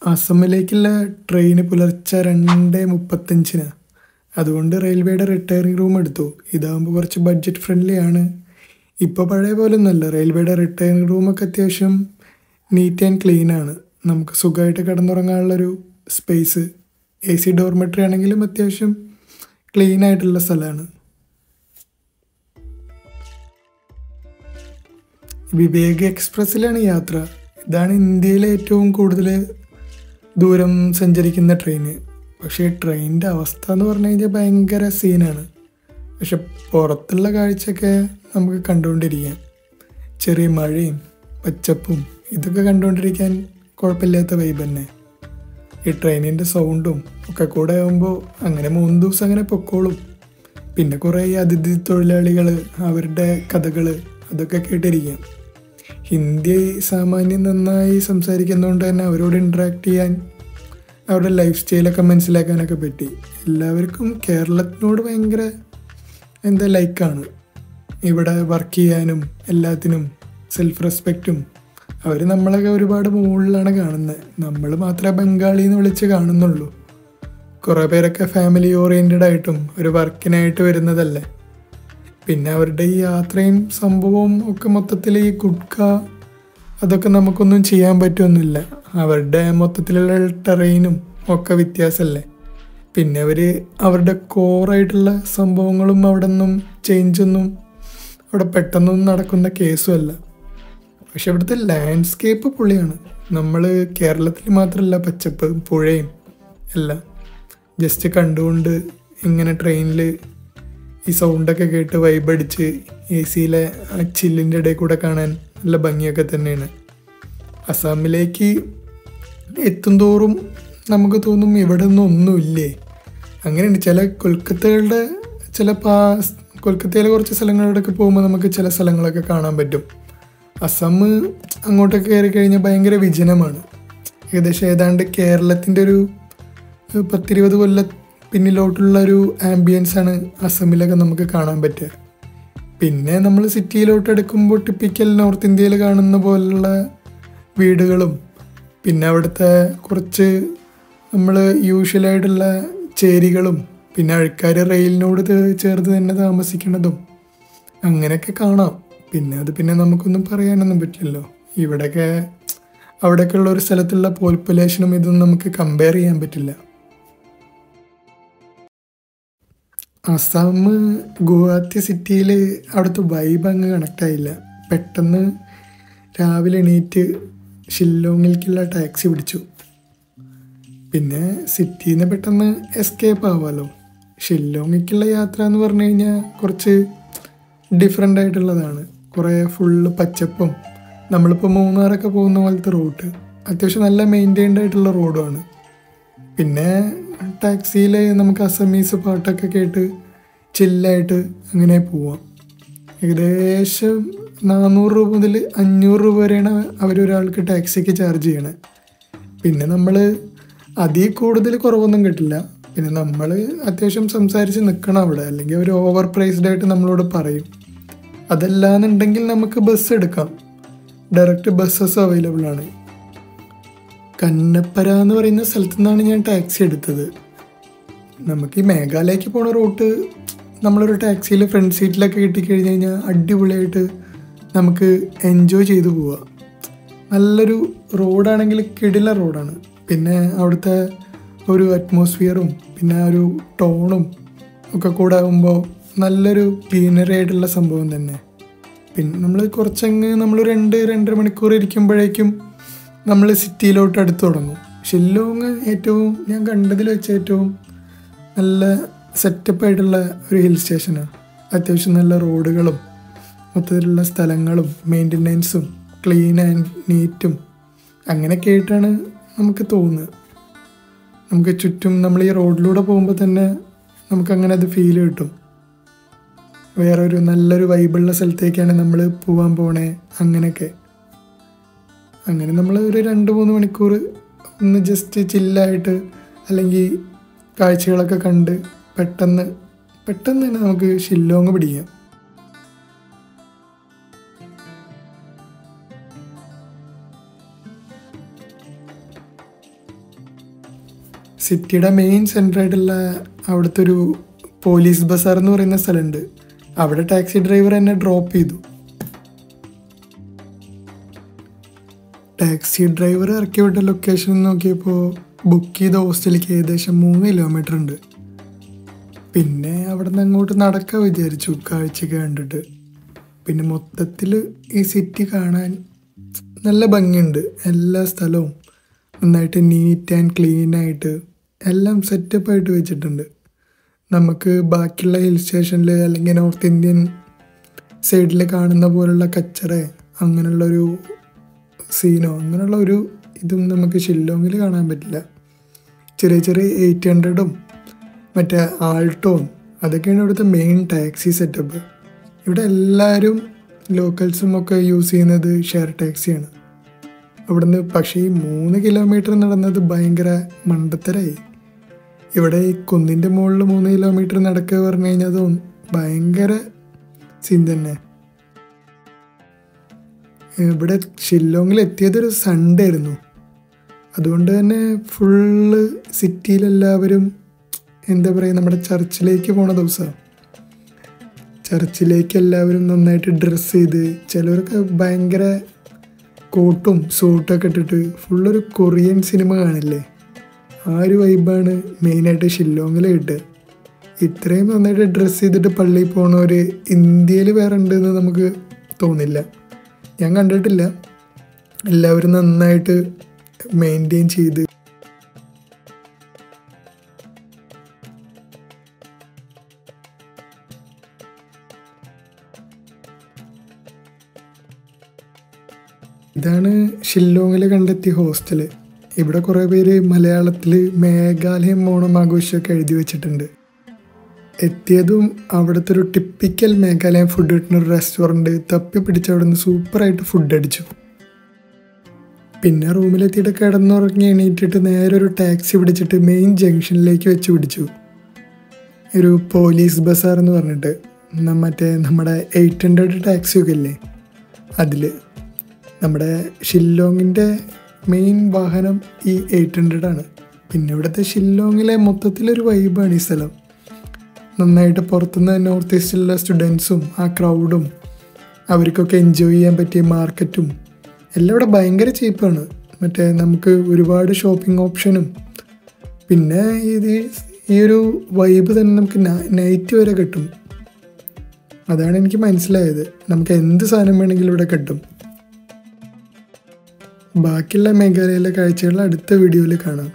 അസമിലേക്കുള്ള train പുലർച്ചെ 2:35 അതുകൊണ്ട് റെയിൽവേയുടെ റിട്ടയറിംഗ് റൂം എടുത്തു. ഇതാകുമ്പോൾ കുറച്ച് ബഡ്ജറ്റ് ഫ്രണ്ട്ലി ആണ്. ഇപ്പോൾ പഴയ പോലെ ഒന്നുമല്ല. റെയിൽവേയുടെ റിട്ടയറിംഗ് റൂമൊക്കെ അത്യാവശ്യം നീറ്റ് ആൻഡ് ക്ലീൻ ആണ്. നമുക്ക് സുഖമായിട്ട് കിടന്നുറങ്ങാനുള്ളൊരു സ്പേസ്. AC ഡോർമെട്രി ആണെങ്കിലും അത്യാവശ്യം ക്ലീൻ ആയിട്ടുള്ള സ്ഥലമാണ്. വിവേക് എക്സ്പ്രസ്സിലാണ് യാത്ര. ഇതാണ് ഇന്ത്യയിലെ ഏറ്റവും കൂടുതൽ ദൂരം സഞ്ചരിക്കുന്ന ട്രെയിന്. പക്ഷേ ട്രെയിനിൻ്റെ അവസ്ഥ എന്ന് പറഞ്ഞു കഴിഞ്ഞാൽ ഭയങ്കര സീനാണ്. പക്ഷെ പുറത്തുള്ള കാഴ്ചയൊക്കെ നമുക്ക് കണ്ടുകൊണ്ടിരിക്കാം. ചെറിയ മഴയും പച്ചപ്പും ഇതൊക്കെ കണ്ടുകൊണ്ടിരിക്കാൻ കുഴപ്പമില്ലാത്ത വൈബ് തന്നെ. ഈ ട്രെയിനിൻ്റെ സൗണ്ടും ഒക്കെ കൂടെ ആകുമ്പോൾ അങ്ങനെ 3 ദിവസം അങ്ങനെ പൊക്കോളും. പിന്നെ കുറേ അതിഥി തൊഴിലാളികൾ, അവരുടെ കഥകൾ അതൊക്കെ കേട്ടിരിക്കാം. ഹിന്ദി സാമാന്യം നന്നായി സംസാരിക്കുന്നതുകൊണ്ട് തന്നെ അവരോട് ഇൻട്രാക്ട് ചെയ്യാൻ, അവരുടെ ലൈഫ് സ്റ്റൈലൊക്കെ മനസ്സിലാക്കാനൊക്കെ പറ്റി. എല്ലാവർക്കും കേരളത്തിനോട് ഭയങ്കര ലൈക്കാണ്. ഇവിടെ വർക്ക് ചെയ്യാനും എല്ലാത്തിനും സെൽഫ് റെസ്പെക്റ്റും. അവർ നമ്മളൊക്കെ ഒരുപാട് മുകളിലാണ് കാണുന്നത്. നമ്മൾ മാത്രമേ ബംഗാളി എന്ന് വിളിച്ച് കാണുന്നുള്ളൂ. കുറേ പേരൊക്കെ ഫാമിലി ഓറിയൻറ്റഡ് ആയിട്ടും ഒരു വർക്കിനായിട്ട് വരുന്നതല്ലേ. പിന്നെ അവരുടെ ഈ യാത്രയും സംഭവവും ഒക്കെ മൊത്തത്തിൽ ഈ ഗുഡ്ക അതൊക്കെ നമുക്കൊന്നും ചെയ്യാൻ പറ്റുമൊന്നുമില്ല. അവരുടെ മൊത്തത്തിലുള്ള ടെറൈനും ഒക്കെ വ്യത്യാസമല്ലേ. പിന്നെ അവരുടെ കോറായിട്ടുള്ള സംഭവങ്ങളും അവിടെ നിന്നും ചേഞ്ചൊന്നും അവിടെ പെട്ടെന്നൊന്നും നടക്കുന്ന കേസും അല്ല. പക്ഷെ ഇവിടുത്തെ ലാൻഡ്സ്കേപ്പ് പൊളിയാണ്. നമ്മൾ കേരളത്തിൽ മാത്രമല്ല പച്ചപ്പ് പുഴയും എല്ലാം ജസ്റ്റ് കണ്ടുകൊണ്ട് ഇങ്ങനെ ട്രെയിനിൽ ഈ സൗണ്ടൊക്കെ കേട്ട് വൈബടിച്ച് AC-യിലെ ആ ചില്ലിൻ്റെ ഇടയിൽ കൂടെ കാണാൻ നല്ല ഭംഗിയൊക്കെ തന്നെയാണ്. അസാമിലേക്ക് എത്തും തോറും നമുക്ക് തോന്നും ഇവിടെ ഒന്നുമില്ലേ. അങ്ങനെയുണ്ട്. കൊൽക്കത്തയിലെ കുറച്ച് സ്ഥലങ്ങളിലൊക്കെ പോകുമ്പോൾ നമുക്ക് ചില സ്ഥലങ്ങളൊക്കെ കാണാൻ പറ്റും. അസം അങ്ങോട്ടൊക്കെ കയറി കഴിഞ്ഞാൽ ഭയങ്കര വിജനമാണ്. ഏതാണ്ട് കേരളത്തിൻ്റെ ഒരു 10-20 കൊല്ലം പിന്നിലോട്ടുള്ള ഒരു ആംബിയൻസാണ് അസമിലൊക്കെ നമുക്ക് കാണാൻ പറ്റുക. പിന്നെ നമ്മൾ സിറ്റിയിലോട്ട് എടുക്കുമ്പോൾ ടിപ്പിക്കൽ നോർത്ത് ഇന്ത്യയിൽ കാണുന്ന പോലുള്ള വീടുകളും പിന്നെ അവിടുത്തെ കുറച്ച് നമ്മൾ യൂഷ്വലായിട്ടുള്ള ചേരികളും പിന്നെ ആൾക്കാർ റെയിലിനോട് ചേർത്ത് തന്നെ താമസിക്കുന്നതും അങ്ങനെയൊക്കെ കാണാം. പിന്നെ നമുക്കൊന്നും പറയാനൊന്നും പറ്റില്ലല്ലോ. അവിടെയൊക്കെ ഉള്ള ഒരു സ്ഥലത്തുള്ള പോപ്പുലേഷനും ഇതൊന്നും നമുക്ക് കമ്പയർ ചെയ്യാൻ പറ്റില്ല. അസം ഗുവാഹത്തി സിറ്റിയിൽ അവിടുത്തെ വൈബ് അങ്ങ് കണക്റ്റായില്ല. പെട്ടെന്ന് രാവിലെ എണീറ്റ് ഷില്ലോങ്ങിലേക്കുള്ള ടാക്സി പിടിച്ചു. പിന്നെ സിറ്റിയിൽ നിന്ന് പെട്ടെന്ന് എസ്കേപ്പ് ആവാമല്ലോ. ഷില്ലോങ്ങിലേക്കുള്ള യാത്ര എന്ന് പറഞ്ഞു കഴിഞ്ഞാൽ കുറച്ച് ഡിഫറെൻ്റ് ആയിട്ടുള്ളതാണ്. കുറേ ഫുള്ള് പച്ചപ്പും. നമ്മളിപ്പോൾ മൂന്നാറൊക്കെ പോകുന്ന പോലത്തെ റൂട്ട് അത്യാവശ്യം നല്ല മെയിൻറ്റെയിൻഡ് ആയിട്ടുള്ള റോഡുമാണ്. പിന്നെ ടാക്സിയിൽ നമുക്ക് അസമീസ് പാട്ടൊക്കെ കേട്ട് ചില്ലായിട്ട് അങ്ങനെ പോവാം. ഏകദേശം 400 രൂപ മുതൽ 500 രൂപ വരെയാണ് അവരൊരാൾക്ക് ടാക്സിക്ക് ചാർജ് ചെയ്യണത്. പിന്നെ നമ്മൾ അതിൽ കൂടുതൽ കുറവൊന്നും കിട്ടില്ല. പിന്നെ നമ്മൾ അത്യാവശ്യം സംസാരിച്ച് നിൽക്കണം അവിടെ, അല്ലെങ്കിൽ അവർ ഓവർ പ്രൈസ്ഡ് ആയിട്ട് നമ്മളോട് പറയും. അതല്ലാന്നുണ്ടെങ്കിൽ നമുക്ക് ബസ് എടുക്കാം. ഡയറക്റ്റ് ബസ്സസ് അവൈലബിൾ ആണ്. കന്നപ്പര എന്ന് പറയുന്ന സ്ഥലത്തു നിന്നാണ് ഞാൻ ടാക്സി എടുത്തത്. നമുക്ക് ഈ മേഘാലയക്ക് പോണ റൂട്ട് നമ്മളൊരു ടാക്സിയിൽ ഫ്രണ്ട് സീറ്റിലൊക്കെ കിട്ടിക്കഴിഞ്ഞ് കഴിഞ്ഞാൽ അടിപൊളിയായിട്ട് നമുക്ക് എൻജോയ് ചെയ്തു പോവാം. നല്ലൊരു റോഡാണെങ്കിൽ കിടില റോഡാണ്. പിന്നെ അവിടുത്തെ ഒരു അറ്റ്മോസ്ഫിയറും പിന്നെ ഒരു ടോണും ഒക്കെ കൂടെ ആകുമ്പോൾ നല്ലൊരു ഗ്രീനറി ആയിട്ടുള്ള സംഭവം തന്നെ. പിന്നെ നമ്മൾ നമ്മൾ 2-2.5 മണിക്കൂർ ഇരിക്കുമ്പോഴേക്കും നമ്മൾ സിറ്റിയിലോട്ട് അടുത്ത് തുടങ്ങും. ഷില്ലോങ് ഞാൻ കണ്ടതിൽ വെച്ച് ഏറ്റവും നല്ല സെറ്റപ്പായിട്ടുള്ള ഒരു ഹിൽ സ്റ്റേഷനാണ്. അത്യാവശ്യം നല്ല റോഡുകളും മൊത്തത്തിലുള്ള സ്ഥലങ്ങളും മെയിൻ്റനൻസും ക്ലീൻ ആൻഡ് നീറ്റും അങ്ങനെയൊക്കെ ആയിട്ടാണ് നമുക്ക് തോന്നുന്നത്. നമുക്ക് ചുറ്റും നമ്മൾ ഈ റോഡിലൂടെ പോകുമ്പോൾ തന്നെ നമുക്കങ്ങനെ അത് ഫീൽ കിട്ടും. വേറൊരു നല്ലൊരു വൈബുള്ള സ്ഥലത്തേക്കാണ് നമ്മൾ പോകാൻ പോണേ. അങ്ങനെ നമ്മൾ ഒരു 2-3 മണിക്കൂർ ഒന്ന് ജസ്റ്റ് ചില്ലായിട്ട് അല്ലെങ്കിൽ കാഴ്ചകളൊക്കെ കണ്ട് പെട്ടെന്ന് തന്നെ നമുക്ക് ഷില്ലോങ് പിടിക്കാം. സിറ്റിയുടെ മെയിൻ സെൻറ്ററായിട്ടുള്ള അവിടുത്തെ ഒരു പോലീസ് ബസാർ എന്ന് പറയുന്ന സ്ഥലമുണ്ട്. അവിടെ ടാക്സി ഡ്രൈവർ എന്നെ ഡ്രോപ്പ് ചെയ്തു. ടാക്സി ഡ്രൈവർ ഇറക്കി വിട്ട ലൊക്കേഷൻ നോക്കിയപ്പോൾ ബുക്ക് ചെയ്ത ഹോസ്റ്റലിലേക്ക് ഏകദേശം 3 കിലോമീറ്റർ ഉണ്ട്. പിന്നെ അവിടെ നിന്ന് അങ്ങോട്ട് നടക്കാൻ വിചാരിച്ചു കാഴ്ചയൊക്കെ കണ്ടിട്ട്. പിന്നെ മൊത്തത്തിൽ ഈ സിറ്റി കാണാൻ നല്ല ഭംഗിയുണ്ട്. എല്ലാ സ്ഥലവും നന്നായിട്ട് നീറ്റ് ആൻഡ് ക്ലീൻ ആയിട്ട് എല്ലാം സെറ്റപ്പായിട്ട് വെച്ചിട്ടുണ്ട്. നമുക്ക് ബാക്കിയുള്ള ഹിൽ സ്റ്റേഷനിൽ അല്ലെങ്കിൽ നോർത്ത് ഇന്ത്യൻ സൈഡിൽ കാണുന്ന പോലുള്ള കച്ചറ അങ്ങനെയുള്ളൊരു സീനോ അങ്ങനെയുള്ള ഒരു ഇതും നമുക്ക് ഷില്ലോങ്ങിൽ കാണാൻ പറ്റില്ല. ചെറിയ ചെറിയ 800ഉം മറ്റേ ആൾട്ടോയും അതൊക്കെയാണ് ഇവിടുത്തെ മെയിൻ ടാക്സി സെറ്റപ്പ്. ഇവിടെ എല്ലാവരും ലോക്കൽസും ഒക്കെ യൂസ് ചെയ്യുന്നത് ഷെയർ ടാക്സിയാണ് അവിടുന്ന്. പക്ഷേ ഈ 3 കിലോമീറ്റർ നടന്നത് ഭയങ്കര മണ്ടത്തരായി. ഇവിടെ ഈ കുന്നിൻ്റെ മുകളിൽ 3 കിലോമീറ്റർ നടക്കുക പറഞ്ഞു കഴിഞ്ഞാൽ അത് ഭയങ്കര സീൻ തന്നെ. ഇവിടെ ഷില്ലോങ്ങിൽ എത്തിയതൊരു സൺഡേ ആയിരുന്നു. അതുകൊണ്ട് തന്നെ ഫുള്ള് സിറ്റിയിലെല്ലാവരും എന്താ പറയുക, നമ്മുടെ ചർച്ചിലേക്ക് പോണ ദിവസമാണ്. ചർച്ചിലേക്ക് എല്ലാവരും നന്നായിട്ട് ഡ്രസ്സ് ചെയ്ത്, ചിലവരൊക്കെ ഭയങ്കര കോട്ടും സൂട്ടൊക്കെ ഇട്ടിട്ട് ഫുള്ളൊരു കൊറിയൻ സിനിമ കാണില്ലേ, ആ ഒരു വൈബാണ് മെയിനായിട്ട് ഷില്ലോങ്ങിൽ കിട്ടുക. ഇത്രയും നന്നായിട്ട് ഡ്രസ്സ് ചെയ്തിട്ട് പള്ളിയിൽ പോണവർ ഇന്ത്യയിൽ വേറെ ഉണ്ടെന്ന് നമുക്ക് തോന്നില്ല. ഞാൻ കണ്ടിട്ടില്ല. എല്ലാവരും നന്നായിട്ട് മെയിൻറ്റെയിൻ ചെയ്ത് ഇതാണ് ഷില്ലോങ്ങിൽ കണ്ടെത്തിയ ഹോസ്റ്റൽ. ഇവിടെ കുറേ പേര് മലയാളത്തിൽ മേഘാലയം ഓണം ആഘോഷമൊക്കെ എഴുതി വെച്ചിട്ടുണ്ട്. എത്തിയതും അവിടുത്തെ ഒരു ടിപ്പിക്കൽ മേഘാലയം ഫുഡ് കിട്ടുന്ന ഒരു റെസ്റ്റോറൻറ്റ് തപ്പി പിടിച്ച് അവിടെ നിന്ന് സൂപ്പറായിട്ട് ഫുഡ് അടിച്ചു. പിന്നെ റൂമിലെത്തിയിട്ട് കിടന്നുറങ്ങി എണീറ്റിട്ട് നേരെ ഒരു ടാക്സി പിടിച്ചിട്ട് മെയിൻ ജംഗ്ഷനിലേക്ക് വെച്ച് പിടിച്ചു. ഒരു പോലീസ് ബസാർ എന്ന് പറഞ്ഞിട്ട് മറ്റേ നമ്മുടെ 800 ടാക്സിയൊക്കെ ഇല്ലേ അതിൽ. നമ്മുടെ ഷില്ലോങ്ങിൻ്റെ മെയിൻ വാഹനം ഈ 800 ആണ്. പിന്നെ ഇവിടുത്തെ ഷില്ലോങ്ങിലെ മൊത്തത്തിലൊരു വൈബാണ് ഈ സ്ഥലം. നന്നായിട്ട് പുറത്തുനിന്ന് നോർത്ത് ഈസ്റ്റിലുള്ള സ്റ്റുഡൻസും ആ ക്രൗഡും അവർക്കൊക്കെ എൻജോയ് ചെയ്യാൻ പറ്റിയ മാർക്കറ്റും എല്ലാം ഇവിടെ ഭയങ്കര ചീപ്പാണ്. മറ്റേ നമുക്ക് ഒരുപാട് ഷോപ്പിംഗ് ഓപ്ഷനും പിന്നെ ഈ ഒരു വൈബ് തന്നെ നമുക്ക് നൈറ്റ് വരെ കിട്ടും. അതാണ് എനിക്ക് മനസ്സിലായത്. നമുക്ക് എന്ത് സാധനം വേണമെങ്കിലും ഇവിടെ കിട്ടും. ബാക്കിയുള്ള മേഘാലയയിലെ കാഴ്ചകൾ അടുത്ത വീഡിയോയിൽ കാണാം.